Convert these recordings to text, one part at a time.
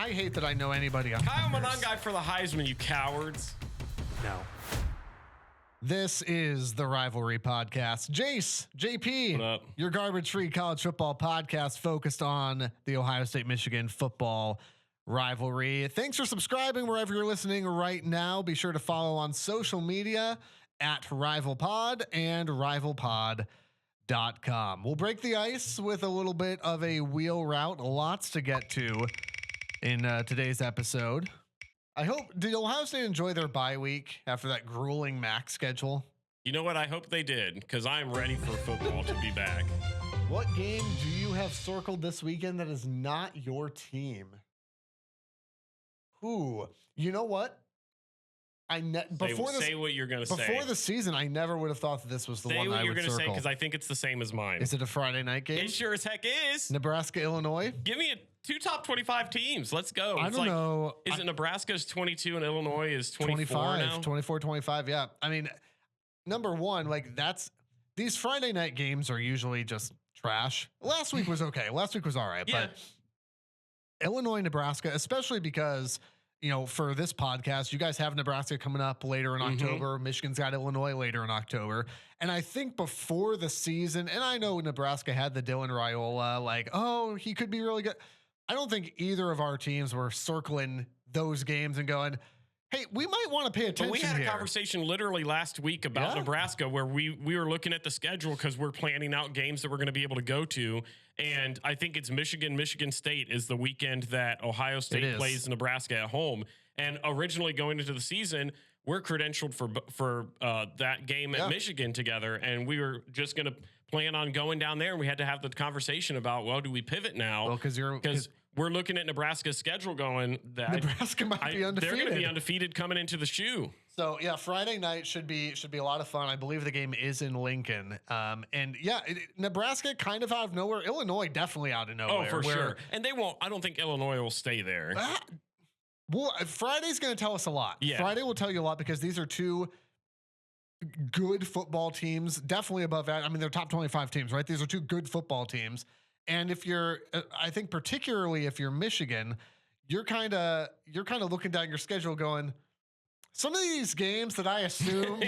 I hate that I know anybody on Kyle Monangai for the Heisman, you cowards. No. This is the Rivalry Podcast. Jace, JP, What up? Your garbage-free college football podcast focused on the Ohio State-Michigan football rivalry. Thanks for subscribing wherever you're listening right now. Be sure to follow on social media at RivalPod and RivalPod.com. We'll break the ice with a little bit of a wheel route. Lots to get to in today's episode. Did Ohio State enjoy their bye week after that grueling MAC schedule? You know what? I hope they did, because I'm ready for football to be back. What game do you have circled this weekend that is not your team? Ooh, you know what? Say what you're going to say. Before the season, I never would have thought that this was the one I would circle. Say what you're going to say, because I think it's the same as mine. Is it a Friday night game? It sure as heck is. Nebraska, Illinois? Give me two top 25 teams. Let's go. I don't know. Is it Nebraska's 22 and Illinois is 24 now? 24, 25, yeah. I mean, number one, these Friday night games are usually just trash. Last week was okay. Last week was all right. Yeah. But Illinois, Nebraska, especially because, for this podcast, you guys have Nebraska coming up later in October. Michigan's got Illinois later in October. And I think before the season, and I know Nebraska had the Dylan Raiola, he could be really good. I don't think either of our teams were circling those games and going, hey, we might want to pay attention. But we had here. a conversation literally last week about Nebraska, where we were looking at the schedule because we're planning out games that we're going to be able to go to. And I think it's Michigan State is the weekend that Ohio State plays Nebraska at home. And originally going into the season, we're credentialed for that game at Michigan together. And we were just going to plan on going down there. And we had to have the conversation about, well, do we pivot now? Well, because we're looking at Nebraska's schedule going that Nebraska might be undefeated. They're going to be undefeated coming into the shoe. So yeah, Friday night should be a lot of fun. I believe the game is in Lincoln. Nebraska kind of out of nowhere. Illinois definitely out of nowhere. Oh, for sure. And they won't. I don't think Illinois will stay there. Well, Friday's going to tell us a lot. Yeah. Friday will tell you a lot because these are two good football teams, definitely above that. I mean, they're top 25 teams, right? These are two good football teams. And if you're, I think particularly if you're Michigan, you're kind of looking down your schedule going, some of these games that I assumed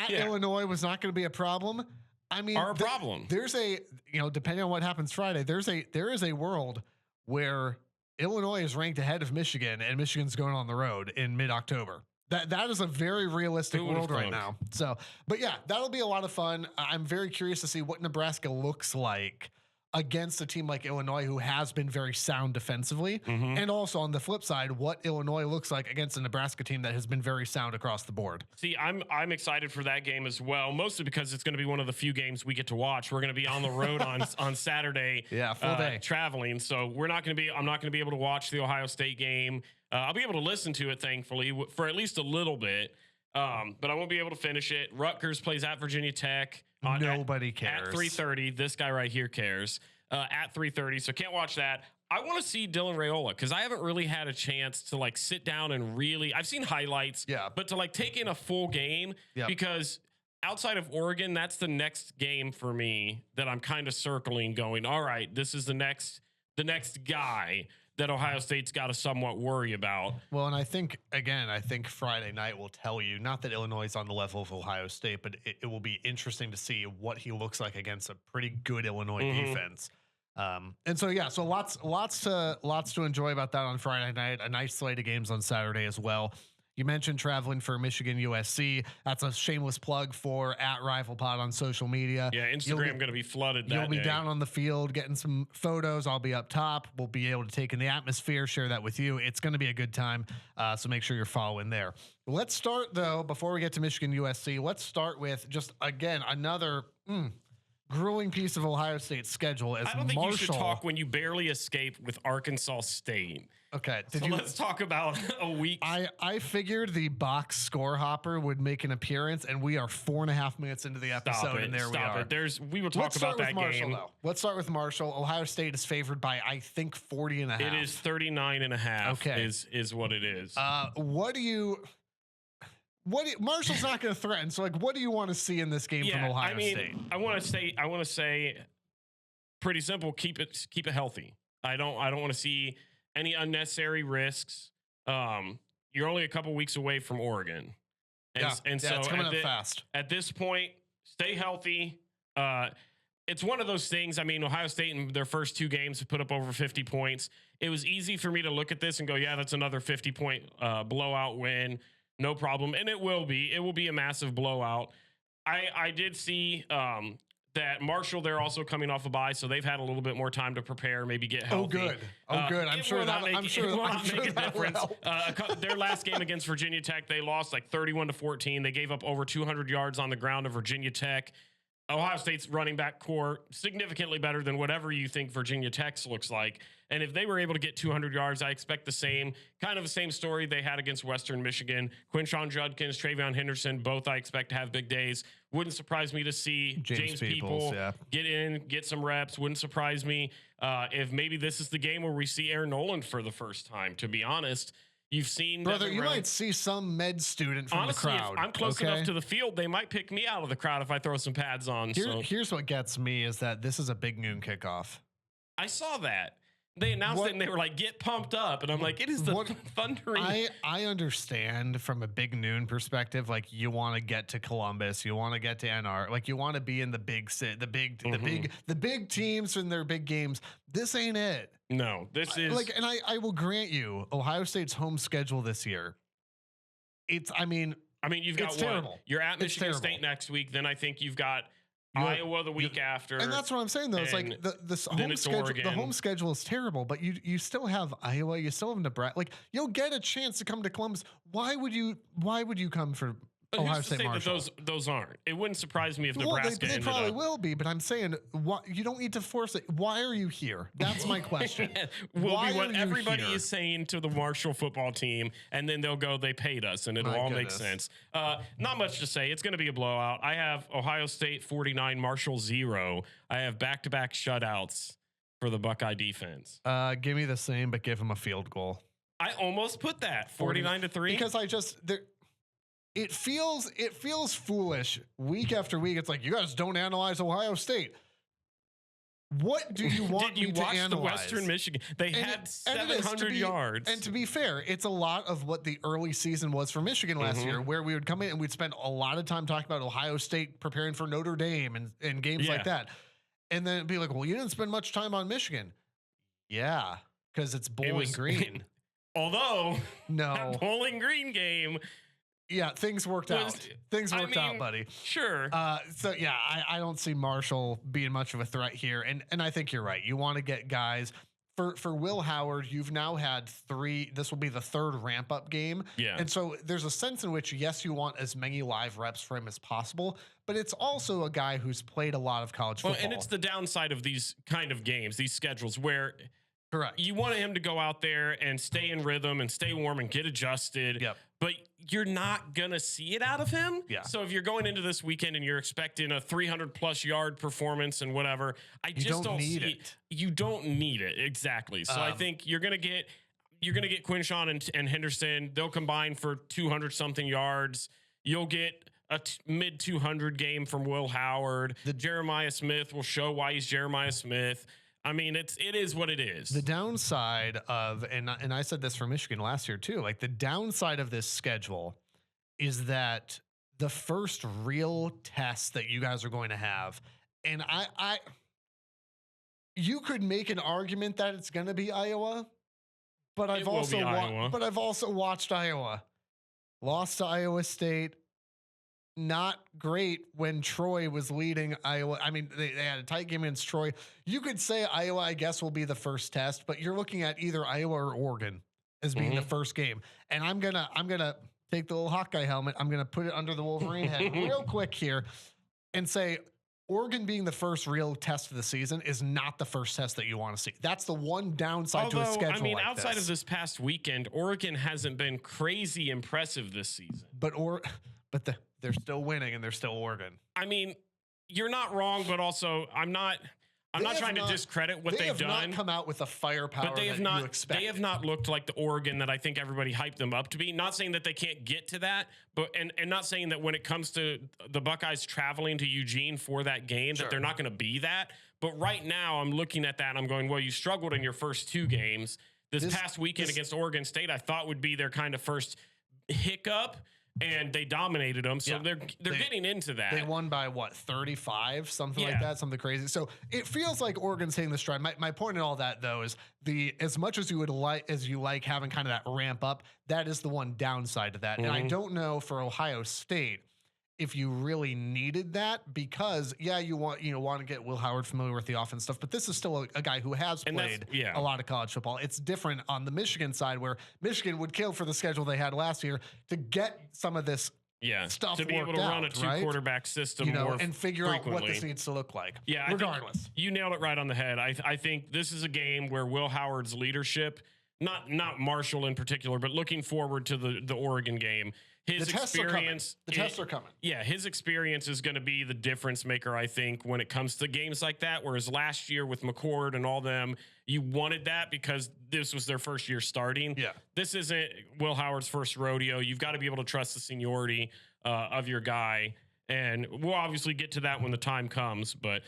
Illinois was not going to be a problem. I mean, are a problem. There's depending on what happens Friday, there is a world where Illinois is ranked ahead of Michigan and Michigan's going on the road in mid-October. That is a very realistic world right now. So, but yeah, that'll be a lot of fun. I'm very curious to see what Nebraska looks like against a team like Illinois, who has been very sound defensively. And also on the flip side, what Illinois looks like against a Nebraska team that has been very sound across the board. See, I'm excited for that game as well, mostly because it's going to be one of the few games we get to watch. We're going to be on the road on Saturday, full day traveling. So I'm not going to be able to watch the Ohio State game. I'll be able to listen to it, thankfully, for at least a little bit. But I won't be able to finish it. Rutgers plays at Virginia Tech. Nobody cares. At 3:30. This guy right here cares. At 3:30. So can't watch that. I want to see Dylan Raiola because I haven't really had a chance to sit down and I've seen highlights. Yeah. But to take in a full game because outside of Oregon, that's the next game for me that I'm kind of circling going, all right, this is the next guy that Ohio State's got to somewhat worry about. Well, and I think Friday night will tell you, not that Illinois is on the level of Ohio State, but it will be interesting to see what he looks like against a pretty good Illinois defense. And so lots to enjoy about that on Friday night. A nice slate of games on Saturday as well. You mentioned traveling for Michigan USC. That's a shameless plug for @RivalPod on social media. Yeah, Instagram going to be flooded that You'll be day. down on the field getting some photos. I'll be up top. We'll be able to take in the atmosphere, share that with you. It's going to be a good time, so make sure you're following there. Let's start, though, before we get to Michigan USC, let's start with just, again, another grueling piece of Ohio State's schedule. As I don't think you should talk when you barely escaped with Arkansas State. Okay. Let's talk about a week. I figured the box score hopper would make an appearance, and we are 4.5 minutes into the episode, and there we are. We will talk about that game. Though. Let's start with Marshall. Ohio State is favored by, I think, 40.5. It is 39.5. Okay. Is what it is. Marshall's not going to threaten. So, what do you want to see in this game from Ohio State? I want to say, pretty simple. Keep it healthy. I don't want to see any unnecessary risks. You're only a couple weeks away from Oregon. And so it's coming up fast. At this point, stay healthy. It's one of those things. I mean, Ohio State in their first 2 games have put up over 50 points. It was easy for me to look at this and go, yeah, that's another 50-point blowout win. No problem. And it will be. It will be a massive blowout. I did see that Marshall, they're also coming off a bye, so they've had a little bit more time to prepare, maybe get healthy. Oh, good. I'm sure that make a difference. Their last game against Virginia Tech, they lost like 31-14. They gave up over 200 yards on the ground to Virginia Tech. Ohio State's running back core significantly better than whatever you think Virginia Tech's looks like. And if they were able to get 200 yards, I expect the same story they had against Western Michigan. Quinshon Judkins, Travion Henderson, both I expect to have big days. Wouldn't surprise me to see James Peoples get in, get some reps. Wouldn't surprise me if maybe this is the game where we see Aaron Noland for the first time, to be honest. You've seen... Brother, you might see some med student from the crowd. If I'm close enough to the field, they might pick me out of the crowd if I throw some pads on. Here's what gets me is that this is a big noon kickoff. I saw that. They announced it and they were like, get pumped up. And I'm like, it is the thundering. I understand from a big noon perspective, like you want to get to Columbus, you want to get to NR, like you want to be in the big the big teams in their big games. This ain't it. No, this is like, and I will grant you, Ohio State's home schedule this year. I mean, you've got terrible. You're at Michigan State next week. Then I think you've got Iowa the week after. And that's what I'm saying, though. It's like the home schedule is terrible, but you still have Iowa, you still have Nebraska. Like, you'll get a chance to come to Columbus. Why would you come for Ohio State Marshall? Those aren't. It wouldn't surprise me if Nebraska they probably will be, but I'm saying you don't need to force it. Why are you here? That's my question. Will be what everybody is saying to the Marshall football team, and then they'll go, they paid us, and it'll all make sense. Not much to say. It's going to be a blowout. I have Ohio State 49, Marshall 0. I have back-to-back shutouts for the Buckeye defense. Give me the same, but give them a field goal. I almost put that 49-3 because it feels foolish week after week. It's like, you guys don't analyze Ohio State. What do you want me to analyze? Did you watch the Western Michigan? They had 700 yards. And to be fair, it's a lot of what the early season was for Michigan last year, where we would come in and we'd spend a lot of time talking about Ohio State preparing for Notre Dame and games like that. And then it'd be like, well, you didn't spend much time on Michigan. Yeah, because it's Bowling Green. Although, no, that Bowling Green game... Yeah, things worked out. Things worked out, buddy. Sure. So yeah, I don't see Marshall being much of a threat here, and I think you're right. You want to get guys for Will Howard. You've now had 3. This will be the 3rd ramp up game. Yeah. And so there's a sense in which, yes, you want as many live reps for him as possible, but it's also a guy who's played a lot of college football. Well, and it's the downside of these kind of games, these schedules, where correct, you want him to go out there and stay in rhythm and stay warm and get adjusted. Yep. But you're not going to see it out of him. Yeah. So if you're going into this weekend and you're expecting a 300+ yard performance and whatever, you don't need it. You don't need it. Exactly. So I think you're going to get Quinshon and Henderson. They'll combine for 200 something yards. You'll get a mid 200 game from Will Howard. The Jeremiah Smith will show why he's Jeremiah Smith. I mean, it is what it is. The downside of, and I said this for Michigan last year too, like the downside of this schedule is that the first real test that you guys are going to have, and you could make an argument that it's going to be Iowa, but I've also watched Iowa, lost to Iowa State. Not great when Troy was leading Iowa. I mean, they had a tight game against Troy. You could say Iowa, I guess, will be the first test, but you're looking at either Iowa or Oregon as being the first game. And I'm gonna take the little Hawkeye helmet. I'm gonna put it under the Wolverine head real quick here and say Oregon being the first real test of the season is not the first test that you want to see. That's the one downside to a schedule. I mean, outside of this past weekend, Oregon hasn't been crazy impressive this season. They're still winning and they're still Oregon. I mean, you're not wrong, but also I'm not trying to discredit what they've done. They have not come out with the firepower that you expect. They have not looked like the Oregon that I think everybody hyped them up to be. Not saying that they can't get to that, but and not saying that when it comes to the Buckeyes traveling to Eugene for that game, that they're not going to be that. But right now I'm looking at that and I'm going, well, you struggled in your first 2 games. This past weekend against Oregon State, I thought would be their kind of first hiccup, and they dominated them. So they're getting into that. They won by what, 35, something like that, something crazy. So it feels like Oregon's hitting the stride. My point in all that though is as much as you like having kind of that ramp up, that is the one downside to that. And I don't know for Ohio State if you really needed that, because you want to get Will Howard familiar with the offense stuff, but this is still a guy who has played a lot of college football. It's different on the Michigan side, where Michigan would kill for the schedule they had last year to get some of this stuff to be able to run a two-quarterback system, more and figure out what this needs to look like. Yeah, regardless, you nailed it right on the head. I think this is a game where Will Howard's leadership, not Marshall in particular, but looking forward to the Oregon game. His experience, the tests are coming. Yeah, his experience is going to be the difference maker, I think, when it comes to games like that. Whereas last year with McCord and all them, you wanted that because this was their first year starting. Yeah, this isn't Will Howard's first rodeo. You've got to be able to trust the seniority of your guy, and we'll obviously get to that when the time comes. But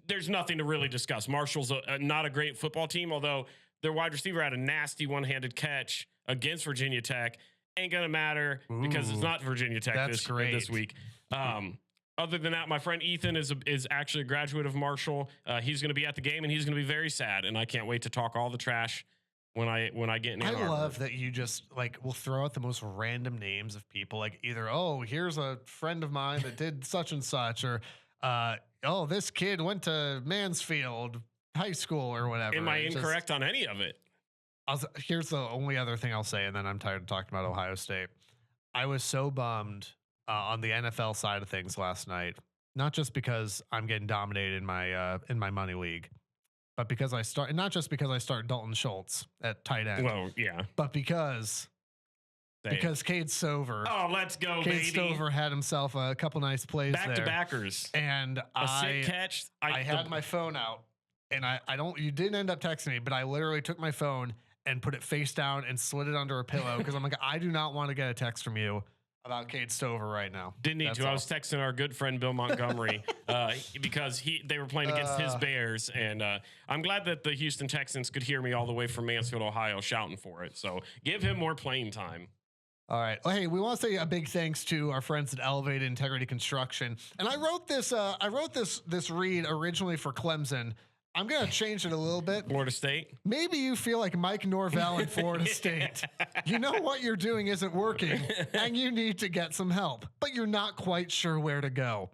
there's nothing to really discuss. Marshall's not a great football team, although their wide receiver had a nasty one-handed catch against Virginia Tech. Ain't gonna matter because it's not Virginia Tech this week. Other than that, my friend Ethan is actually a graduate of Marshall. He's going to be at the game, and he's going to be very sad. And I can't wait to talk all the trash when I get in. I love that you just will throw out the most random names of people, like either here's a friend of mine that did such and such, or this kid went to Mansfield High School or whatever. Am I incorrect on any of it? Here's the only other thing I'll say, and then I'm tired of talking about Ohio State. I was so bummed on the NFL side of things last night, not just because I'm getting dominated in my money league, but because not just because I start Dalton Schultz at tight end. Well, yeah, but because Cade Stover. Oh, let's go, baby. Cade Stover had himself a couple nice plays back to backers, and a sick catch. I had my phone out, and you didn't end up texting me, but I literally took my phone and put it face down and slid it under a pillow because I'm like, I do not want to get a text from you about Cade Stover right now. Didn't need to. I was texting our good friend Bill Montgomery because they were playing against his Bears, and I'm glad that the Houston Texans could hear me all the way from Mansfield, Ohio, shouting for it. So give him more playing time. All right. Well, hey, we want to say a big thanks to our friends at Elevated Integrity Construction. And I wrote this read originally for Clemson. I'm going to change it a little bit. Florida State. Maybe you feel like Mike Norvell in Florida State. You know what you're doing isn't working, and you need to get some help, but you're not quite sure where to go.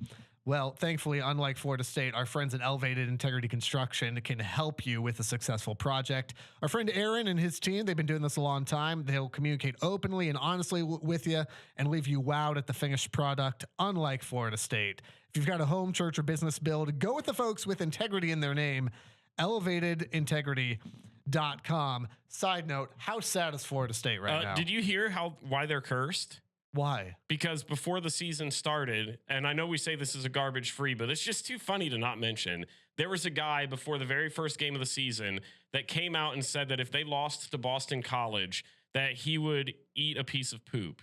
Well, thankfully, unlike Florida State, our friends at Elevated Integrity Construction can help you with a successful project. Our friend Aaron and his team, they've been doing this a long time. They'll communicate openly and honestly with you and leave you wowed at the finished product, unlike Florida State. If you've got a home, church, or business build, go with the folks with integrity in their name. ElevatedIntegrity.com. Side note, how sad is Florida State right now? Did you hear why they're cursed? Why? Because before the season started, and I know we say this is a garbage free, but it's just too funny to not mention. There was a guy before the very first game of the season that came out and said that if they lost to Boston College, that he would eat a piece of poop.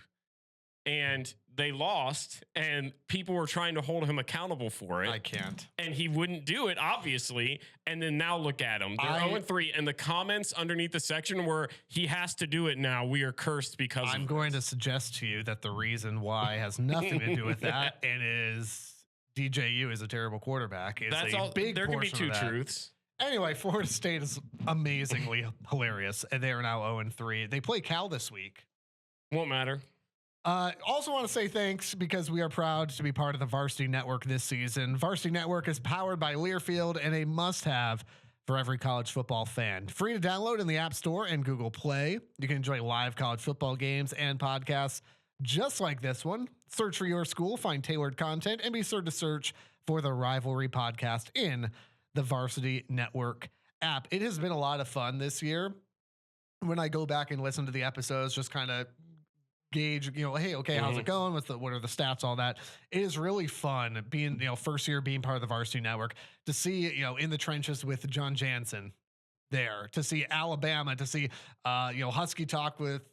And they lost, and people were trying to hold him accountable for it. I can't. And he wouldn't do it, obviously. And then now look at him. They're 0-3. And the comments underneath the section were, he has to do it now. We are cursed because I'm going to suggest to you that the reason why has nothing to do with that, and is DJU is a terrible quarterback. That's all. There can be two truths. Anyway, Florida State is amazingly hilarious, and they are now 0-3. They play Cal this week. Won't matter. Also want to say thanks because we are proud to be part of the Varsity Network this season. Varsity Network is powered by Learfield and a must-have for every college football fan. Free to download in the App Store and Google Play. You can enjoy live college football games and podcasts just like this one. Search for your school, find tailored content, and be sure to search for the Rivalry podcast in the Varsity Network app. It has been a lot of fun this year. When I go back and listen to the episodes, just kind of gauge, hey, okay, how's it going? What are the stats? All that. It is really fun being, first year being part of the Varsity Network, to see, in the trenches with John Jansen there, to see Alabama, to see, Husky Talk with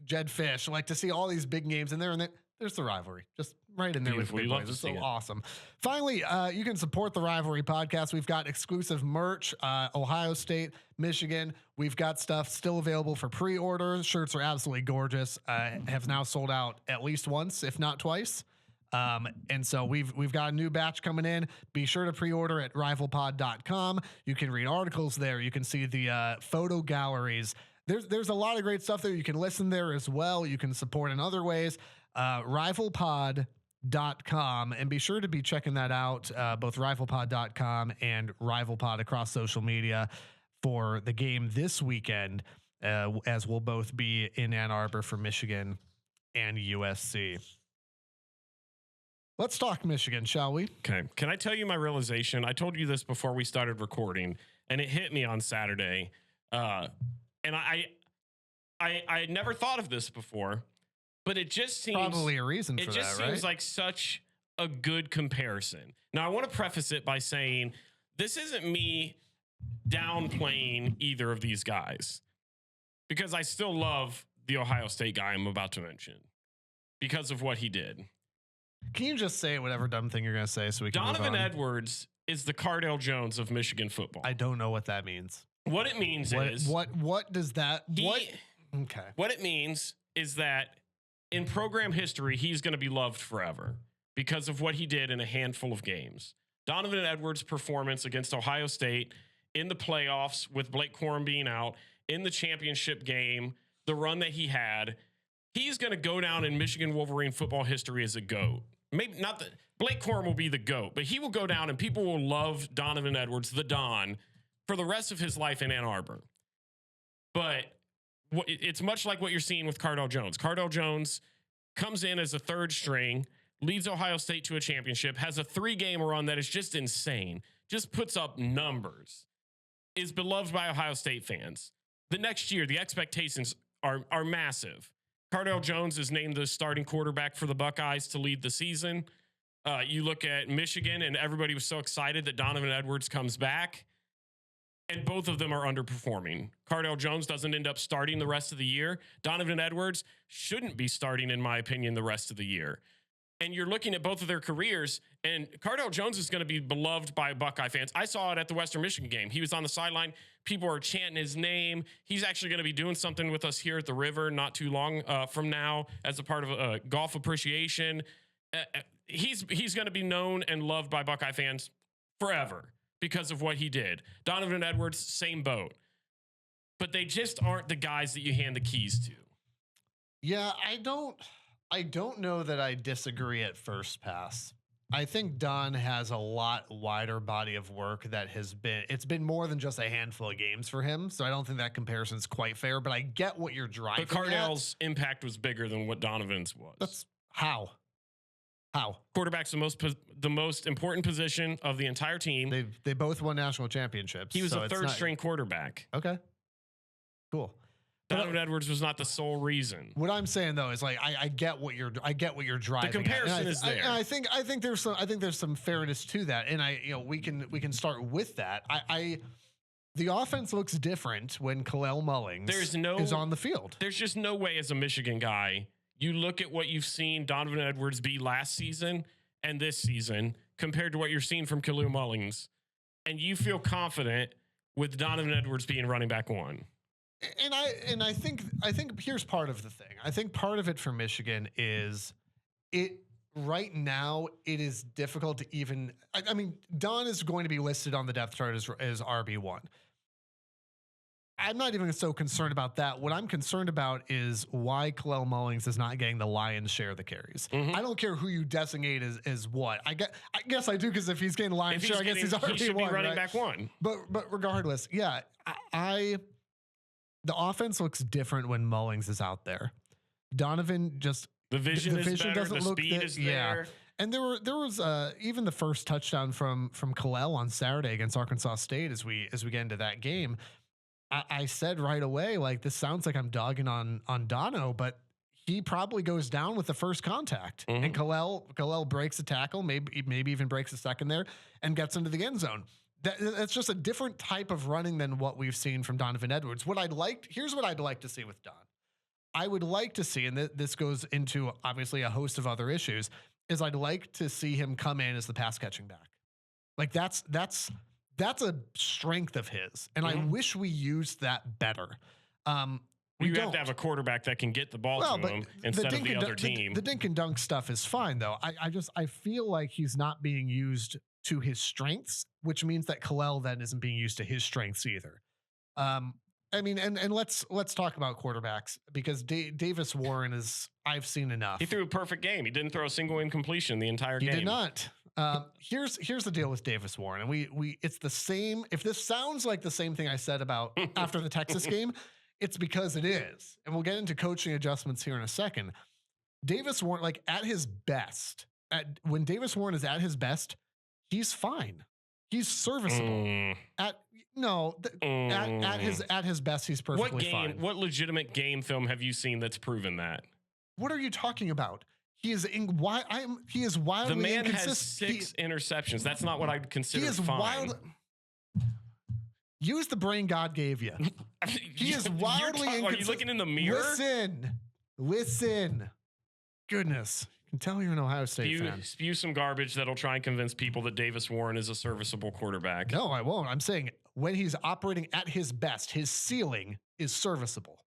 Jed Fish, like to see all these big names in there, and there's the rivalry just right in there. Beautiful. With boys. It's so awesome. Finally, you can support the Rivalry Podcast. We've got exclusive merch, Ohio State, Michigan. We've got stuff still available for pre-order. Shirts are absolutely gorgeous. Have now sold out at least once, if not twice. And so we've got a new batch coming in. Be sure to pre-order at rivalpod.com. You can read articles there. You can see the photo galleries. There's a lot of great stuff there. You can listen there as well. You can support in other ways. Rivalpod.com, and be sure to be checking that out, both rivalpod.com and rivalpod across social media for the game this weekend, as we'll both be in Ann Arbor for Michigan and USC. Let's talk Michigan, shall we? Okay. Can I tell you my realization? I told you this before we started recording, and it hit me on Saturday. And I had never thought of this before, but it just seems probably a reason for that, right? It just seems like such a good comparison. Now, I want to preface it by saying this isn't me downplaying either of these guys, because I still love the Ohio State guy I'm about to mention because of what he did. Can you just say whatever dumb thing you're going to say so we can Donovan move on? Edwards is the Cardale Jones of Michigan football. I don't know what that means. What it means is what does that okay. What it means is that in program history, he's going to be loved forever because of what he did in a handful of games. Donovan Edwards' performance against Ohio State in the playoffs with Blake Corum being out, in the championship game, the run that he had, he's going to go down in Michigan Wolverine football history as a GOAT. Maybe not that Blake Corum will be the GOAT, but he will go down and people will love Donovan Edwards, the Don, for the rest of his life in Ann Arbor. But it's much like what you're seeing with Cardale Jones. Cardale Jones comes in as a third string, leads Ohio State to a championship, has a 3-game run that is just insane, just puts up numbers, is beloved by Ohio State fans. The next year, the expectations are massive. Cardale Jones is named the starting quarterback for the Buckeyes to lead the season. You look at Michigan, and everybody was so excited that Donovan Edwards comes back. And both of them are underperforming. Cardale Jones doesn't end up starting the rest of the year. Donovan Edwards shouldn't be starting, in my opinion, the rest of the year. And you're looking at both of their careers, and Cardale Jones is going to be beloved by Buckeye fans. I saw it at the Western Michigan game. He was on the sideline. People are chanting his name. He's actually going to be doing something with us here at the River not too long from now as a part of golf appreciation. He's going to be known and loved by Buckeye fans forever because of what he did. Donovan Edwards, same boat. But they just aren't the guys that you hand the keys to. Yeah, I don't know that I disagree at first pass. I think Don has a lot wider body of work that it's been more than just a handful of games for him. So I don't think that comparison's quite fair, but I get what you're driving at. But Cardale's impact was bigger than what Donovan's was. That's how. Quarterback's the most important position of the entire team. They both won national championships. He was a third string quarterback. Okay. Cool. Donovan Edwards was not the sole reason. What I'm saying though is like I get what you're driving. The comparison is there. I think there's some fairness to that, and we can start with that. The offense looks different when Kalel Mullings is on the field. There's just no way as a Michigan guy you look at what you've seen Donovan Edwards be last season and this season compared to what you're seeing from Kalel Mullings, and you feel confident with Donovan Edwards being running back one. And I think here's part of the thing. I think part of it for Michigan is right now it is difficult to even. I mean, Don is going to be listed on the depth chart as RB1. I'm not even so concerned about that. What I'm concerned about is why Kalel Mullings is not getting the lion's share of the carries. Mm-hmm. I don't care who you designate as what. I guess I do, because if he's getting the lion's share, I guess he's RB1. He should be running back one. But regardless, yeah, the offense looks different when Mullings is out there. Donovan just the vision is better. Doesn't the look speed is there. Yeah. And there was even the first touchdown from Kalel on Saturday against Arkansas State as we get into that game. I said right away, like, this sounds like I'm dogging on Dono, but he probably goes down with the first contact. Mm-hmm. And Kalel breaks a tackle, maybe even breaks a second there, and gets into the end zone. That's just a different type of running than what we've seen from Donovan Edwards. Here's what I'd like to see with Don. I would like to see, and this goes into obviously a host of other issues, is I'd like to see him come in as the pass catching back. Like that's a strength of his, and I wish we used that better. You have to have a quarterback that can get the ball to him instead of the other team. The dink and dunk stuff is fine, though. I feel like he's not being used to his strengths, which means that Kalel then isn't being used to his strengths either. I mean, and let's talk about quarterbacks, because Davis Warren I've seen enough. He threw a perfect game. He didn't throw a single incompletion the entire game. He did not. Here's the deal with Davis Warren, and it's the same. If this sounds like the same thing I said about after the Texas game, it's because it is. And we'll get into coaching adjustments here in a second. Davis Warren, like at his best, when Davis Warren is at his best, he's fine. He's serviceable. At his best, he's perfectly fine. What legitimate game film have you seen that's proven that? What are you talking about? He is wildly The man inconsistent. has 6 interceptions. That's not what I'd consider he is fine. Use the brain God gave you. He is wildly inconsistent. Are you looking in the mirror? Listen. Goodness. I can tell you're an Ohio State fan. Spew some garbage that'll try and convince people that Davis Warren is a serviceable quarterback. No, I won't. I'm saying when he's operating at his best, his ceiling is serviceable.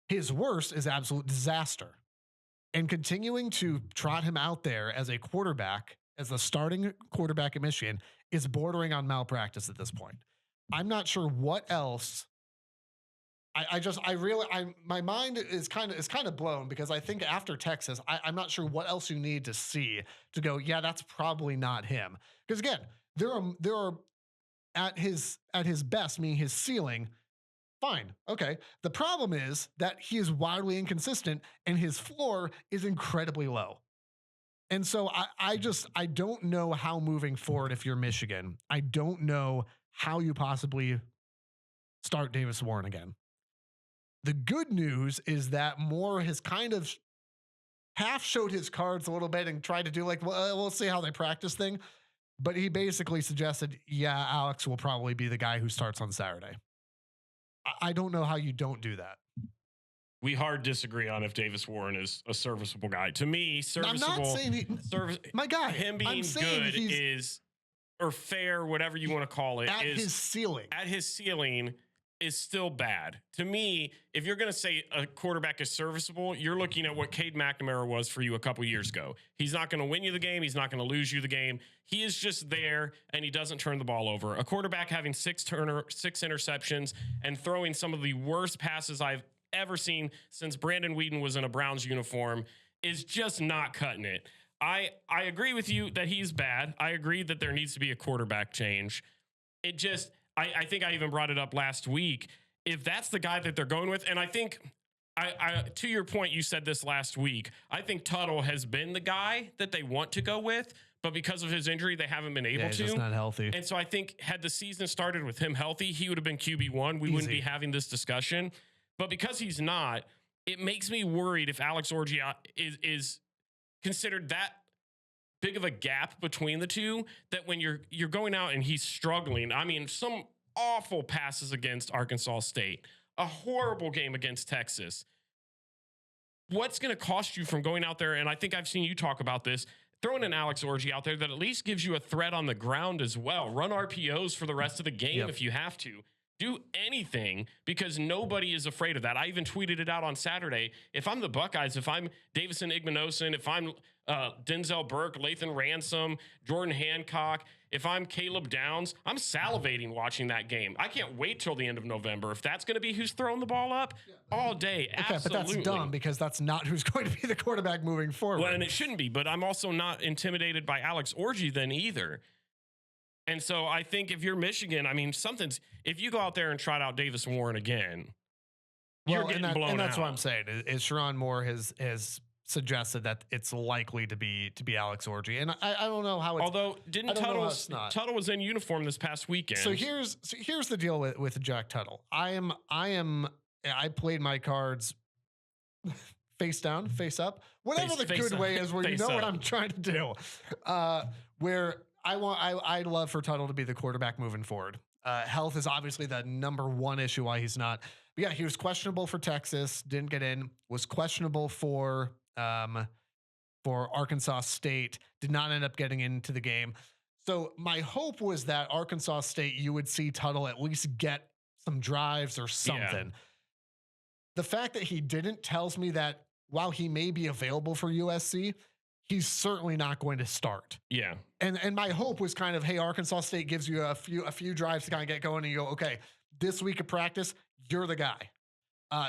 His worst is absolute disaster. And continuing to trot him out there as a quarterback, as the starting quarterback at Michigan, is bordering on malpractice at this point. I'm not sure what else. My mind is kind of blown, because I think after Texas, I'm not sure what else you need to see to go, yeah, that's probably not him. Because again, there are at his best, meaning his ceiling, fine. Okay. The problem is that he is wildly inconsistent and his floor is incredibly low. And so I don't know how moving forward, if you're Michigan, I don't know how you possibly start Davis Warren again. The good news is that Moore has kind of half showed his cards a little bit and tried to do like, well, we'll see how they practice thing. But he basically suggested, yeah, Alex will probably be the guy who starts on Saturday. I don't know how you don't do that. We hard disagree on if Davis Warren is a serviceable guy. To me, serviceable. I'm not saying my guy. Him being good is, or fair, whatever you want to call it, at his ceiling. At his ceiling is still bad. To me, if you're going to say a quarterback is serviceable, you're looking at what Cade McNamara was for you a couple years ago. He's not going to win you the game. He's not going to lose you the game. He is just there, and he doesn't turn the ball over. A quarterback having 6 interceptions and throwing some of the worst passes I've ever seen since Brandon Weeden was in a Browns uniform is just not cutting it. I agree with you that he's bad. I agree that there needs to be a quarterback change. It just... I think I even brought it up last week. If that's the guy that they're going with, and I think, to your point, you said this last week, I think Tuttle has been the guy that they want to go with, but because of his injury, they haven't been able to. He's just not healthy. And so I think had the season started with him healthy, he would have been QB1. We wouldn't be having this discussion. But because he's not, it makes me worried if Alex Orgia is considered that big of a gap between the two, that when you're going out and he's struggling. I mean, some awful passes against Arkansas State, a horrible game against Texas. What's going to cost you from going out there? And I think I've seen you talk about this, throwing an Alex Orji out there that at least gives you a threat on the ground as well. Run RPOs for the rest of the game if you have to. Do anything, because nobody is afraid of that. I even tweeted it out on Saturday. If I'm the Buckeyes, if I'm Davison Igmanosin, if I'm Denzel Burke, Lathan Ransom, Jordan Hancock, if I'm Caleb Downs, I'm salivating watching that game. I can't wait till the end of November. If that's going to be who's throwing the ball up all day, okay, absolutely. But that's dumb, because that's not who's going to be the quarterback moving forward. Well, and it shouldn't be, but I'm also not intimidated by Alex Orji then either. And so I think if you're Michigan, I mean, if you go out there and trot out Davis Warren again, you're getting blown out. And that's what I'm saying. Is Sherrone Moore has suggested that it's likely to be Alex Orji, and I don't know how it's. Although Tuttle was in uniform this past weekend. So here's the deal with Jack Tuttle. I played my cards face down, face up, whatever the good way is, where you know what I'm trying to do. Where I'd love for Tuttle to be the quarterback moving forward. Health is obviously the number one issue why he's not. But yeah, he was questionable for Texas, didn't get in, was questionable for Arkansas State, did not end up getting into the game. So my hope was that Arkansas State, you would see Tuttle at least get some drives or something. Yeah. The fact that he didn't tells me that while he may be available for USC, he's certainly not going to start. Yeah. And my hope was kind of, hey, Arkansas State gives you a few drives to kind of get going, and you go, okay, this week of practice, you're the guy.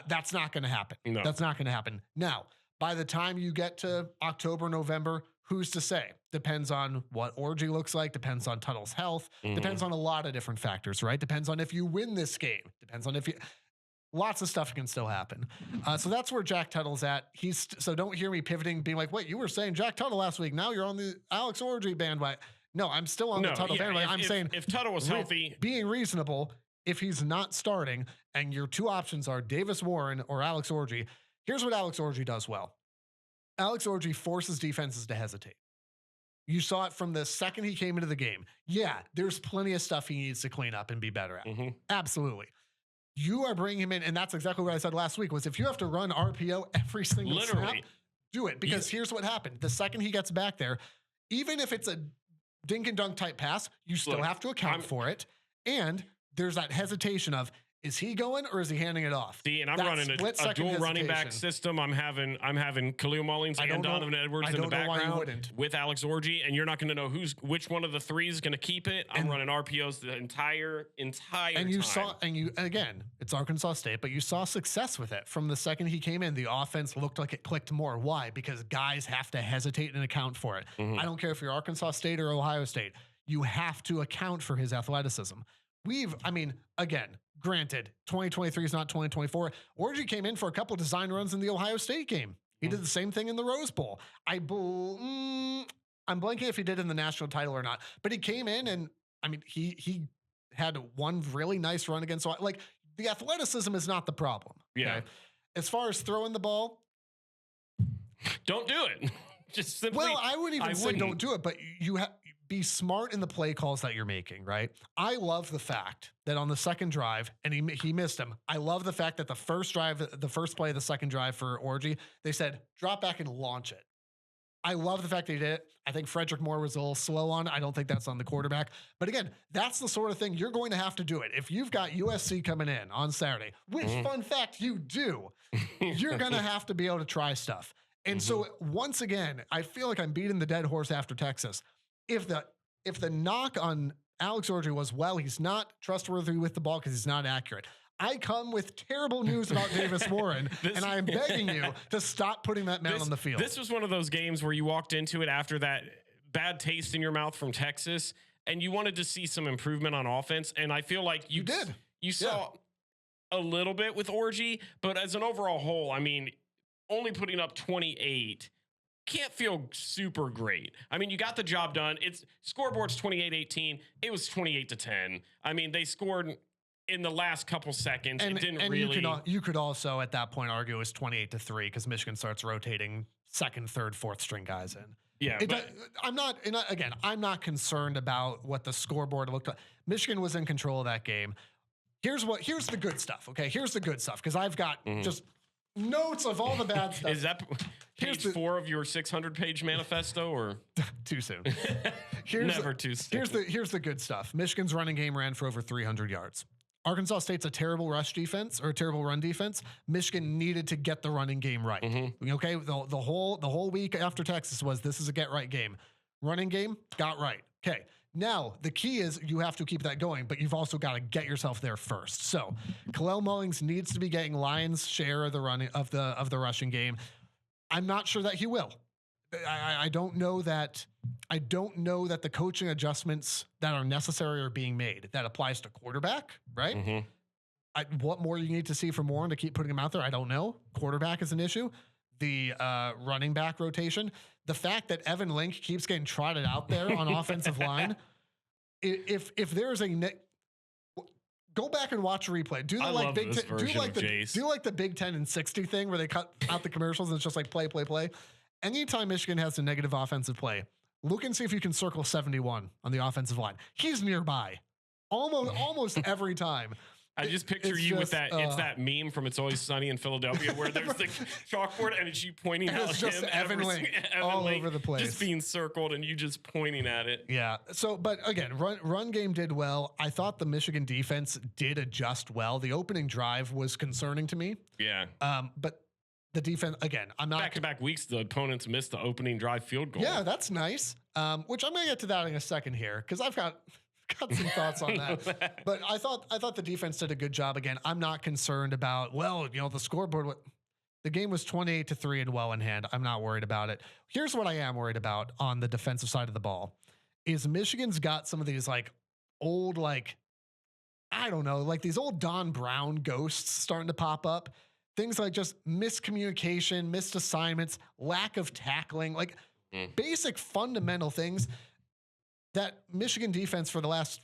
That's not going to happen. No. That's not going to happen. Now, by the time you get to October, November, who's to say? Depends on what Orji looks like, depends on Tuttle's health, depends on a lot of different factors, right? Depends on if you win this game, depends on if you... Lots of stuff can still happen. So that's where Jack Tuttle's at. So don't hear me pivoting, being like, wait, you were saying Jack Tuttle last week. Now you're on the Alex Orji bandwagon. No, I'm still on the Tuttle bandwagon. I'm saying if Tuttle was healthy, being reasonable, if he's not starting and your two options are Davis Warren or Alex Orji, here's what Alex Orji does well. Alex Orji forces defenses to hesitate. You saw it from the second he came into the game. Yeah, there's plenty of stuff he needs to clean up and be better at. Absolutely. You are bringing him in, and that's exactly what I said last week, was if you have to run RPO every single snap, do it. Because here's what happened. The second he gets back there, even if it's a dink and dunk type pass, you still have to account for it. And there's that hesitation of, is he going or is he handing it off? See, and I'm running a dual running back system. I'm having Khalil Mullins and Donovan Edwards in the background with Alex Orji, and you're not going to know which one of the three is going to keep it. I'm running RPOs the entire and time. Again, it's Arkansas State, but you saw success with it from the second he came in. The offense looked like it clicked more. Why? Because guys have to hesitate and account for it. I don't care if you're Arkansas State or Ohio State. You have to account for his athleticism. Again, granted, 2023 is not 2024. Orji came in for a couple design runs in the Ohio State game. He did the same thing in the Rose Bowl. I'm blanking if he did in the national title or not, but he came in and he had one really nice run against, like, the athleticism is not the problem. Yeah. Okay? As far as throwing the ball, don't do it. Just simply. Well, I wouldn't even say don't do it, but you have. Be smart in the play calls that you're making, right? I love the fact that on the second drive, and he missed him. I love the fact that the first play of the second drive for Orji, they said, drop back and launch it. I love the fact they did it. I think Frederick Moore was a little slow on it. I don't think that's on the quarterback. But again, that's the sort of thing you're going to have to do it. If you've got USC coming in on Saturday, which fun fact you do, you're going to have to be able to try stuff. And so once again, I feel like I'm beating the dead horse after Texas. If the knock on Alex Orji was, well, he's not trustworthy with the ball because he's not accurate. I come with terrible news about Davis Warren, and I am begging you to stop putting that man on the field. This was one of those games where you walked into it after that bad taste in your mouth from Texas, and you wanted to see some improvement on offense, and I feel like you did. You saw a little bit with Orji, but as an overall whole, only putting up 28 can't feel super great. You got the job done. It's scoreboard's 28-18. It was 28-10. They scored in the last couple seconds. It didn't really. You could also at that point argue it was 28-3 because Michigan starts rotating second, third, fourth string guys in. Yeah, I'm not concerned about what the scoreboard looked like. Michigan was in control of that game. Here's the good stuff. Okay, here's the good stuff because I've got just notes of all the bad stuff. Is that page 4 of your 600-page manifesto, or too soon? Never too soon. Here's the good stuff. Michigan's running game ran for over 300 yards. Arkansas State's a terrible rush defense or a terrible run defense. Michigan needed to get the running game right. Okay, the whole week after Texas was this is a get right game. Running game got right. Okay. Now, the key is you have to keep that going, but you've also got to get yourself there first. So, Khalil Mullins needs to be getting Lions' share of the running of the rushing game. I'm not sure that he will. I don't know that the coaching adjustments that are necessary are being made. That applies to quarterback, right? What more you need to see from Warren to keep putting him out there, I don't know. Quarterback is an issue. The running back rotation, the fact that Evan Link keeps getting trotted out there on offensive line. If there's go back and watch a replay. Do the Big Ten and 60 thing where they cut out the commercials and it's just like play. Anytime Michigan has a negative offensive play, look and see if you can circle 71 on the offensive line. He's nearby almost every time. I just picture you with that. It's that meme from It's Always Sunny in Philadelphia where there's the chalkboard and it's you pointing out it's just him. Evan Link all over the place. Just being circled and you just pointing at it. Yeah. So, but again, run game did well. I thought the Michigan defense did adjust well. The opening drive was concerning to me. Yeah. But the defense, again, I'm not. Back-to-back weeks, the opponents missed the opening drive field goal. Yeah, that's nice. Which I'm going to get to that in a second here because I've got some thoughts on that. But I thought the defense did a good job. Again, I'm not concerned about, the scoreboard. The game was 28-3 and well in hand. I'm not worried about it. Here's what I am worried about on the defensive side of the ball is Michigan's got some of these old, I don't know, these old Don Brown ghosts starting to pop up. Things like just miscommunication, missed assignments, lack of tackling, basic fundamental things that Michigan defense for the last,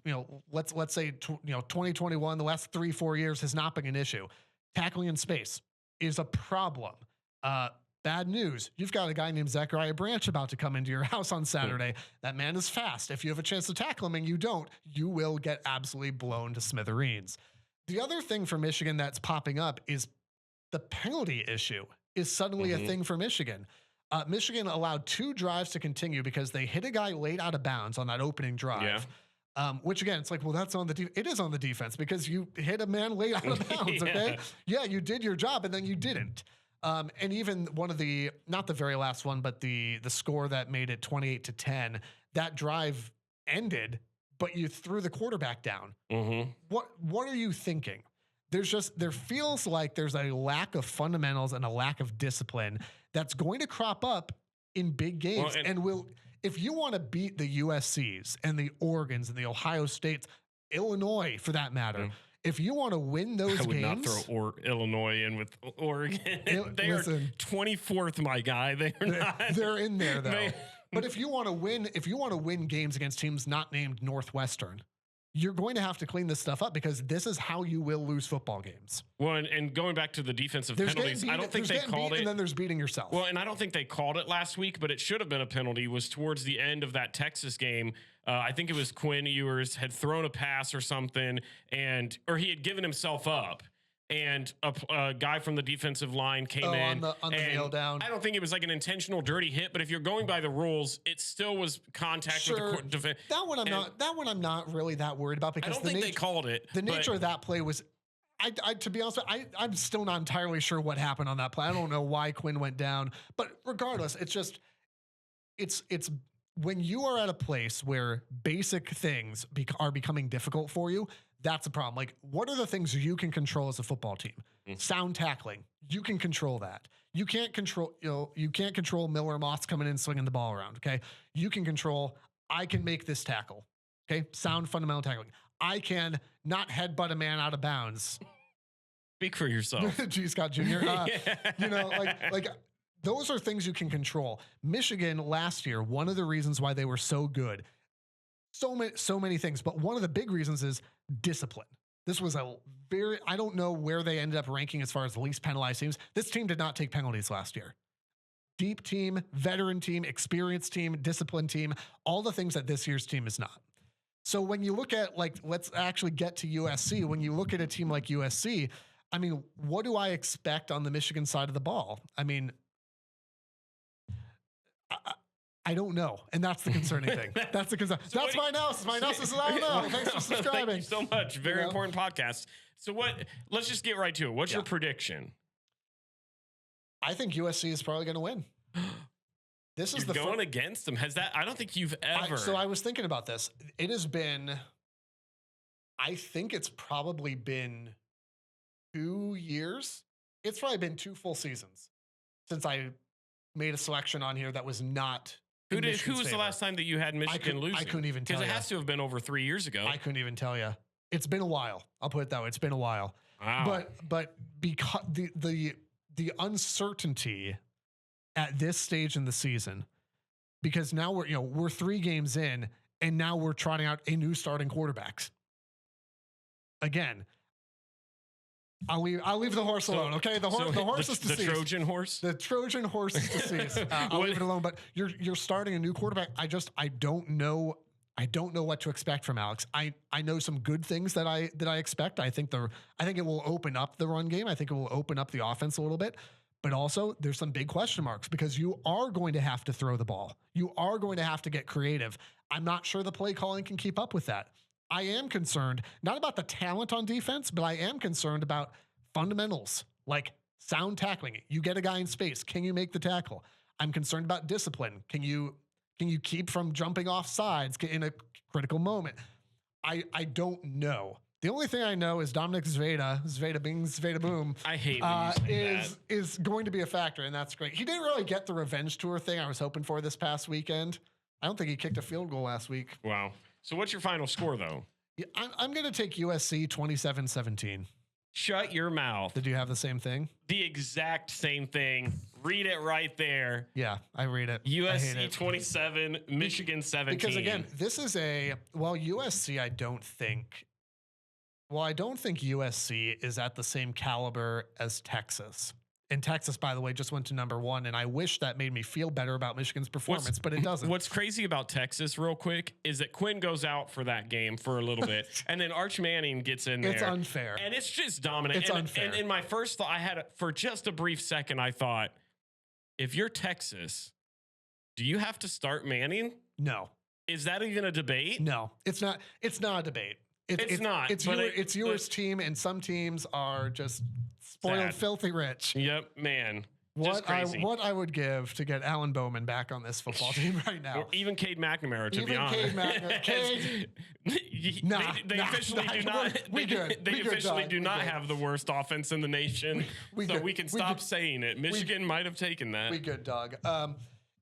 let's say, 2021, the last 3-4 years has not been an issue. Tackling in space is a problem. Bad news. You've got a guy named Zachariah Branch about to come into your house on Saturday. That man is fast. If you have a chance to tackle him and you don't, you will get absolutely blown to smithereens. The other thing for Michigan that's popping up is the penalty issue is suddenly a thing for Michigan. Michigan allowed 2 drives to continue because they hit a guy late out of bounds on that opening drive. Yeah. Which again, it's that's on the it is on the defense because you hit a man late out of bounds. Okay, yeah, you did your job and then you didn't. And even one of the not the very last one, but the score that made it 28-10. That drive ended, but you threw the quarterback down. What are you thinking? There feels like there's a lack of fundamentals and a lack of discipline that's going to crop up in big games. If you want to beat the USCs and the Oregons and the Ohio States, Illinois for that matter, if you want to win those games, I would not throw Illinois in with Oregon. They are 24th, my guy. They are not. They're in there though. But if you want to win games against teams not named Northwestern, you're going to have to clean this stuff up because this is how you will lose football games. Well, and going back to the defensive penalties, I don't think they called it. And then there's beating yourself. Well, and I don't think they called it last week, but it should have been a penalty. Was towards the end of that Texas game. I think it was Quinn Ewers had thrown a pass or something, or he had given himself up. And a guy from the defensive line came in on the nail down. I don't think it was an intentional dirty hit, but if you're going by the rules, it still was contact with the defense. That one I'm not really that worried about because I don't think they called it. The nature of that play was, to be honest, I'm still not entirely sure what happened on that play. I don't know why Quinn went down, but regardless, it's when you are at a place where basic things are becoming difficult for you. That's a problem. What are the things you can control as a football team? Sound tackling. You can control that. You can't control, Miller Moss coming in, swinging the ball around. Okay. You can control, I can make this tackle. Okay. Sound fundamental tackling. I can not headbutt a man out of bounds. Speak for yourself. G. Scott Jr. Those are things you can control. Michigan last year, one of the reasons why they were so good, so many things, but one of the big reasons is discipline. This was I don't know where they ended up ranking as far as the least penalized teams. This team did not take penalties last year. Deep team, veteran team, experienced team, disciplined team, all the things that this year's team is not. So when you look at let's actually get to USC. When you look at a team like USC, what do I expect on the Michigan side of the ball? I don't know. And that's the concerning thing. That's the concern. So that's my analysis. My analysis is I don't know. Thanks for subscribing. Thank you so much. Very important podcast. So let's just get right to it. What's your prediction? I think USC is probably going to win. This is going against them. I don't think you've ever. So I was thinking about this. It has been, I think it's probably been 2 years. It's probably been 2 full seasons since I made a selection on here that was not. Who was the last time that you had Michigan losing? I couldn't even tell you. Because it has to have been over 3 years ago. I couldn't even tell you. It's been a while. I'll put it that way. It's been a while. Wow. But because the uncertainty at this stage in the season, because now we're 3 games in and now we're trotting out a new starting quarterbacks. Again, I'll leave the horse alone. Okay, the horse is deceased. The Trojan horse. The Trojan horse is deceased. I'll leave it alone. But you're starting a new quarterback. I don't know I don't know what to expect from Alex. I know some good things that I expect. I think it will open up the run game. I think it will open up the offense a little bit. But also, there's some big question marks because you are going to have to throw the ball. You are going to have to get creative. I'm not sure the play calling can keep up with that. I am concerned, not about the talent on defense, but I am concerned about fundamentals, like sound tackling. You get a guy in space. Can you make the tackle? I'm concerned about discipline. Can you keep from jumping off sides in a critical moment? I don't know. The only thing I know is Dominic Zveda Bing, Zveda Boom. I hate when you say that. Is going to be a factor, and that's great. He didn't really get the revenge tour thing I was hoping for this past weekend. I don't think he kicked a field goal last week. Wow. So what's your final score, though? Yeah, I'm going to take USC 27-17. Shut your mouth. Did you have the same thing? The exact same thing. Read it right there. Yeah, I read it. USC 27, Michigan 17. Because again, this is USC, I don't think USC is at the same caliber as Texas. And Texas, by the way, just went to number 1. And I wish that made me feel better about Michigan's performance, but it doesn't. What's crazy about Texas, real quick, is that Quinn goes out for that game for a little bit. And then Arch Manning gets in there. It's unfair. And it's just dominant. It's unfair. And in my first thought, for just a brief second, I thought, if you're Texas, do you have to start Manning? No. Is that even a debate? No, it's not. It's not a debate. It's not. It's yours team, and some teams are just spoiled, filthy rich. Yep, man. What I would give to get Alan Bowman back on this football team right now. Or even Cade McNamara, to be honest. They officially do not. They officially do not have the worst offense in the nation. We can stop saying it. Michigan might have taken that. We good, dog.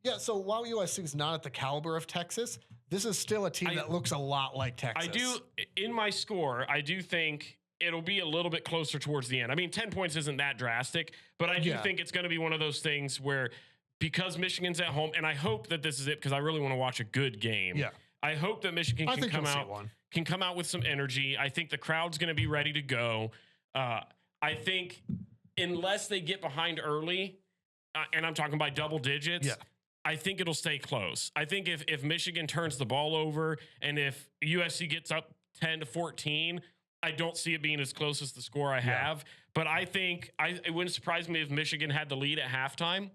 Yeah. So while USC is not at the caliber of Texas, this is still a team that looks a lot like Texas. I do. In my score, I do think it'll be a little bit closer towards the end. I mean, 10 points isn't that drastic, but I do think it's going to be one of those things where, because Michigan's at home, and I hope that this is it because I really want to watch a good game. Yeah. I hope that Michigan can come out with some energy. I think the crowd's going to be ready to go. I think unless they get behind early, and I'm talking by double digits, I think it'll stay close. I think if Michigan turns the ball over and if USC gets up 10-14, I don't see it being as close as the score I have. But I think it wouldn't surprise me if Michigan had the lead at halftime.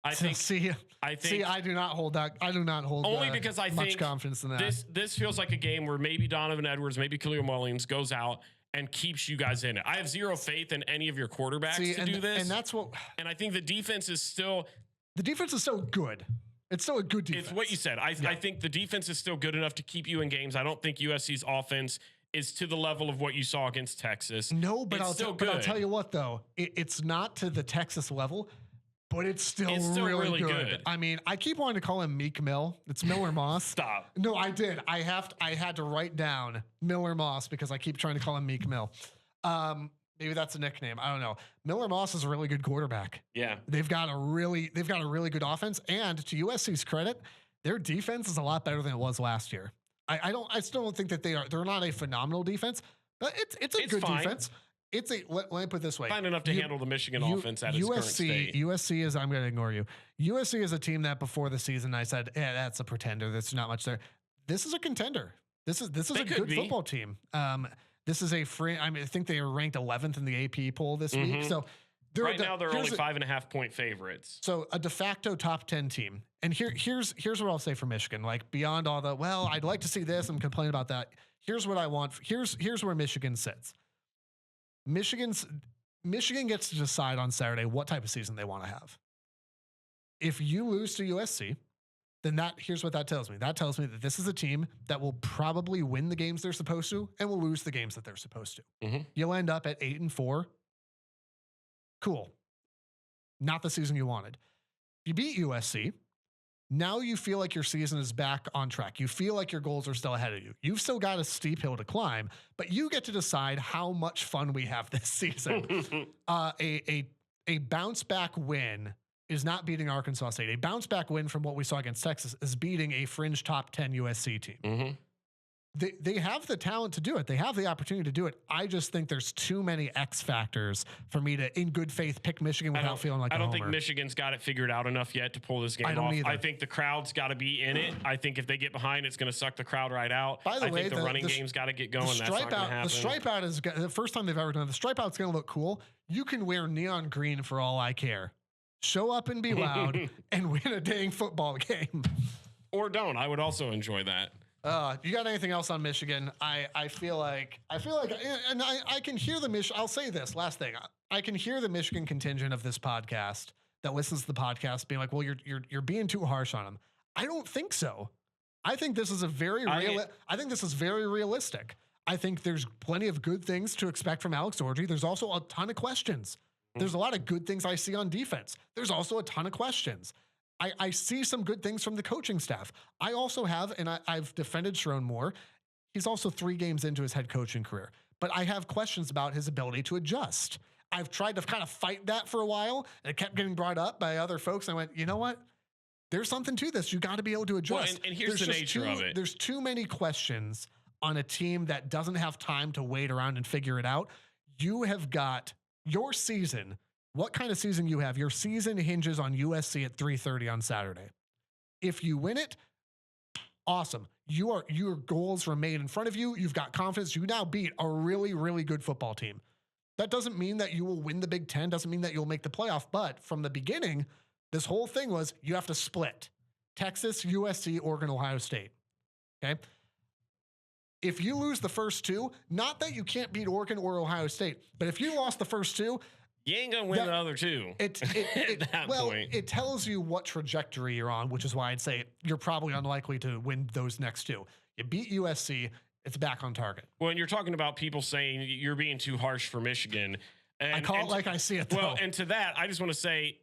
I do not hold that. I do not hold only because I much think confidence in that. This feels like a game where maybe Donovan Edwards, maybe Khalil Williams goes out and keeps you guys in it. I have zero faith in any of your quarterbacks to do this. And that's what. And I think the defense is still. The defense is so good. It's still a good defense. It's what you said. I think the defense is still good enough to keep you in games. I don't think USC's offense is to the level of what you saw against Texas. No, but I'll tell you what, though. It's not to the Texas level, but it's still really good. I mean, I keep wanting to call him Meek Mill. It's Miller Moss. Stop. No, I did. I had to write down Miller Moss because I keep trying to call him Meek Mill. Maybe that's a nickname. I don't know. Miller Moss is a really good quarterback. Yeah. They've got a really good offense. And to USC's credit, their defense is a lot better than it was last year. I still don't think that they're not a phenomenal defense, but it's a good defense. Let me put it this way. Fine enough to handle the Michigan offense at its current state. USC is, I'm going to ignore you. USC is a team that before the season I said, that's a pretender. There's not much there. This is a contender. This is a good football team. This is I think they are ranked 11th in the AP poll this week. So right now they're only 5.5 point favorites. So a de facto top 10 team. And here's what I'll say for Michigan. Like beyond all the, I'd like to see this. I'm complaining about that. Here's what I want. Here's where Michigan sits. Michigan gets to decide on Saturday what type of season they want to have. If you lose to USC, then here's what that tells me. That tells me that this is a team that will probably win the games they're supposed to and will lose the games that they're supposed to. Mm-hmm. You'll end up at 8-4. Cool. Not the season you wanted. You beat USC. Now you feel like your season is back on track. You feel like your goals are still ahead of you. You've still got a steep hill to climb, but you get to decide how much fun we have this season. A bounce back win is not beating Arkansas State. A bounce back win from what we saw against Texas is beating a fringe top 10 USC team. Mm-hmm. they have the talent to do it. They have the opportunity to do it. I just think there's too many X factors for me to, in good faith, pick Michigan without feeling like I don't a think homer. Michigan's got it figured out enough yet to pull this game off. Either. I think the crowd's got to be in it. I think if they get behind, it's going to suck the crowd right out. By the way, think the running game's got to get going. That's not going to happen. The stripe out is the first time they've ever done it. The stripe out's going to look cool. You can wear neon green for all I care. Show up and be loud and win a dang football game. Or don't. I would also enjoy that. You got anything else on Michigan? I feel like, and I can hear I'll say this last thing. I can hear the Michigan contingent of this podcast that listens to the podcast being like, well, you're being too harsh on them. I don't think so. I think this is I think this is very realistic. I think there's plenty of good things to expect from Alex Orji. There's also a ton of questions. There's a lot of good things I see on defense. There's also a ton of questions. I see some good things from the coaching staff. I also have, and I've defended Sharon Moore. He's also 3 games into his head coaching career, but I have questions about his ability to adjust. I've tried to kind of fight that for a while, and it kept getting brought up by other folks. I went, you know what? There's something to this. You got to be able to adjust. Well, and here's the nature of it. There's too many questions on a team that doesn't have time to wait around and figure it out. You have got your season. What kind of season you have? Your season hinges on USC at 3:30 on Saturday. If you win it, awesome. Your goals remain in front of you. You've got confidence. You now beat a really, really good football team. That doesn't mean that you will win the Big Ten. Doesn't mean that you'll make the playoff. But from the beginning, this whole thing was you have to split. Texas, USC, Oregon, Ohio State. Okay? If you lose the first 2, not that you can't beat Oregon or Ohio State, but if you lost the first 2, you ain't gonna win the other 2. At that point, it tells you what trajectory you're on, which is why I'd say you're probably unlikely to win those next 2. You beat USC, it's back on target. Well, and you're talking about people saying you're being too harsh for Michigan. And, I call it like I see it, though. Well, and to that, I just want to say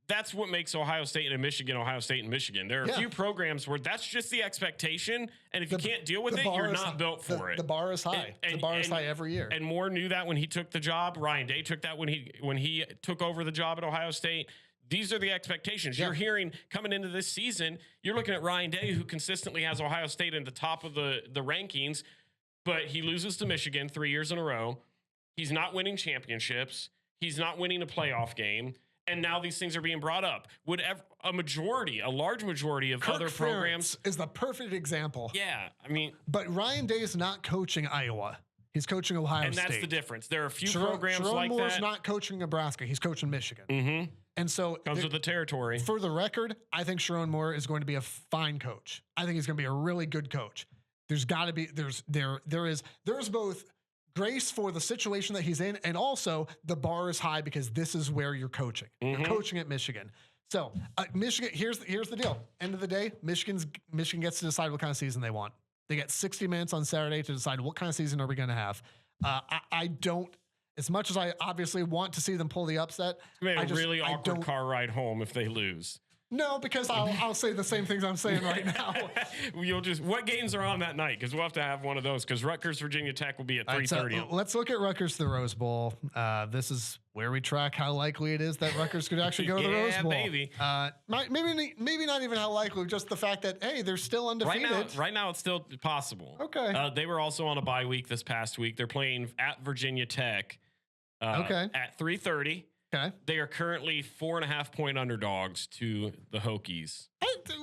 that's what makes Ohio State and Michigan, Ohio State and Michigan. There are a few programs where that's just the expectation, and if you can't deal with it, you're not built for it. The bar is high. The bar is high every year. And Moore knew that when he took the job. Ryan Day took that when he took over the job at Ohio State. These are the expectations. You're hearing coming into this season, you're looking at Ryan Day, who consistently has Ohio State in the top of the rankings, but he loses to Michigan 3 years in a row. He's not winning championships. He's not winning a playoff game. And now these things are being brought up. Would a large majority of other programs is the perfect example. Yeah, I mean, but Ryan Day is not coaching Iowa. He's coaching Ohio State. And that's the difference. There are a few programs like Moore's that. not coaching Nebraska. He's coaching Michigan. Mm-hmm. And so comes with the territory. For the record, I think Sharon Moore is going to be a fine coach. I think he's going to be a really good coach. There's got to be there is both grace for the situation that he's in, and also the bar is high because this is where you're coaching. You're coaching at Michigan. So Michigan, here's the deal. End of the day, Michigan gets to decide what kind of season they want. They get 60 minutes on Saturday to decide what kind of season are we going to have. I don't, as much as I obviously want to see them pull the upset. It's going to be a really awkward car ride home if they lose. No, because I'll say the same things I'm saying right now. What games are on that night? Because we'll have to have one of those. Because Rutgers, Virginia Tech will be at 3:30. So let's look at Rutgers to the Rose Bowl. This is where we track how likely it is that Rutgers could actually go to the Rose Bowl. Maybe. Maybe not even how likely, just the fact that hey, they're still undefeated. Right now, it's still possible. Okay. They were also on a bye week this past week. They're playing at Virginia Tech. At 3:30. Okay. They are currently 4.5-point underdogs to the Hokies.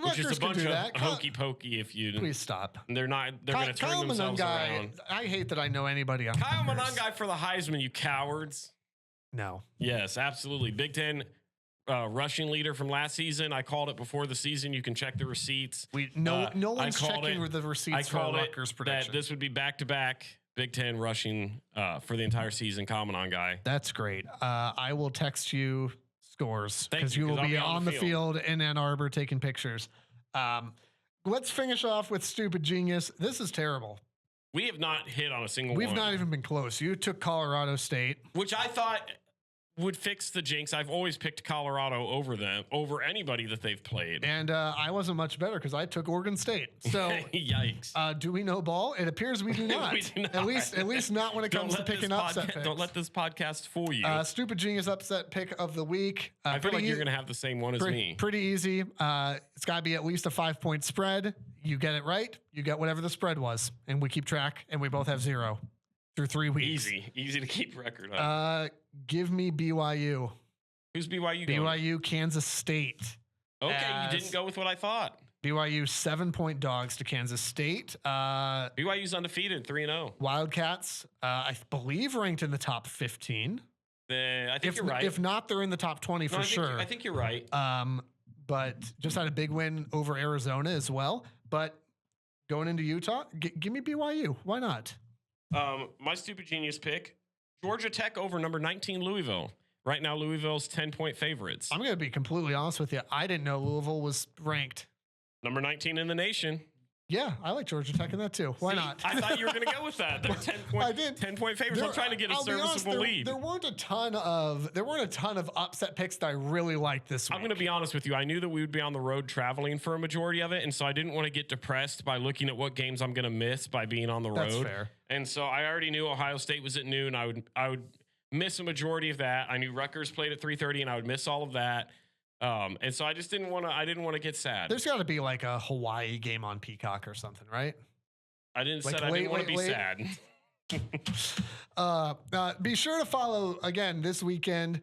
Which is a bunch of hokey pokey. If you please stop, they're not. They're going to turn themselves around. I hate that I know anybody on Kyle Monangai for the Heisman. You cowards. No. Yes, absolutely. Big Ten rushing leader from last season. I called it before the season. You can check the receipts. No one's checking the receipts for Rutgers prediction. That this would be back-to-back Big Ten rushing for the entire season. Kyle Monangai. That's great. I will text you scores because you will be on the field in Ann Arbor taking pictures. Let's finish off with Stupid Genius. This is terrible. We have not hit on a single one. We've not even been close. You took Colorado State, which I thought would fix the jinx. I've always picked Colorado over anybody that they've played. And I wasn't much better because I took Oregon State. So yikes. Do we know ball? It appears we do not. We do not. At least not when it comes to picking upset picks. Don't let this podcast fool you. Stupid Genius upset pick of the week. I feel like you're going to have the same one as me. Pretty easy. It's got to be at least a 5-point spread. You get it right, you get whatever the spread was, and we keep track, and we both have 0 through 3 weeks. Easy to keep record on. Give me BYU. Who's BYU going? BYU, Kansas State. Okay, you didn't go with what I thought. BYU 7-point dogs to Kansas State. BYU's undefeated, 3-0. Wildcats, I believe, ranked in the top 15. I think you're right. If not, they're in the top 20 for sure. I think you're right. But just had a big win over Arizona as well. But going into Utah, give me BYU. Why not? My stupid genius pick, Georgia Tech over number 19 Louisville. Right now, Louisville's 10-point favorites. I'm going to be completely honest with you. I didn't know Louisville was ranked. Number 19 in the nation. Yeah, I like Georgia Tech in that too. Why not? I thought you were going to go with that. They're 10-point favorites. I'm trying to get a serviceable lead. There weren't a ton of upset picks that I really liked this week. I'm going to be honest with you. I knew that we would be on the road traveling for a majority of it, and so I didn't want to get depressed by looking at what games I'm going to miss by being on the road. That's fair. And so I already knew Ohio State was at noon. I would miss a majority of that. I knew Rutgers played at 3:30, and I would miss all of that. And so I just didn't want to get sad. There's got to be like a Hawaii game on Peacock or something, right? I didn't want to be sad. Be sure to follow again this weekend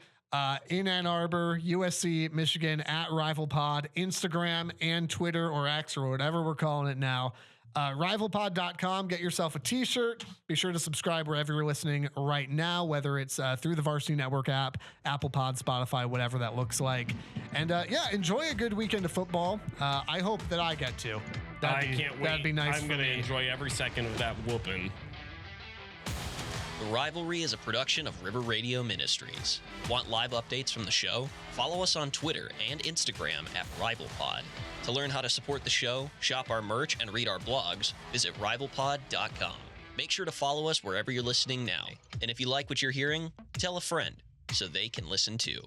in Ann Arbor, USC, Michigan at Rival Pod, Instagram and Twitter or X or whatever we're calling it now. Rivalpod.com. Get yourself a t-shirt. Be sure to subscribe wherever you're listening right now, whether it's through the Varsity Network app, Apple Pod, Spotify, whatever that looks like. And enjoy a good weekend of football. I hope that I get to. I can't wait. That'd be nice. I'm going to enjoy every second of that whooping. The Rivalry is a production of River Radio Ministries. Want live updates from the show? Follow us on Twitter and Instagram at RivalPod. To learn how to support the show, shop our merch, and read our blogs, visit rivalpod.com. Make sure to follow us wherever you're listening now. And if you like what you're hearing, tell a friend so they can listen too.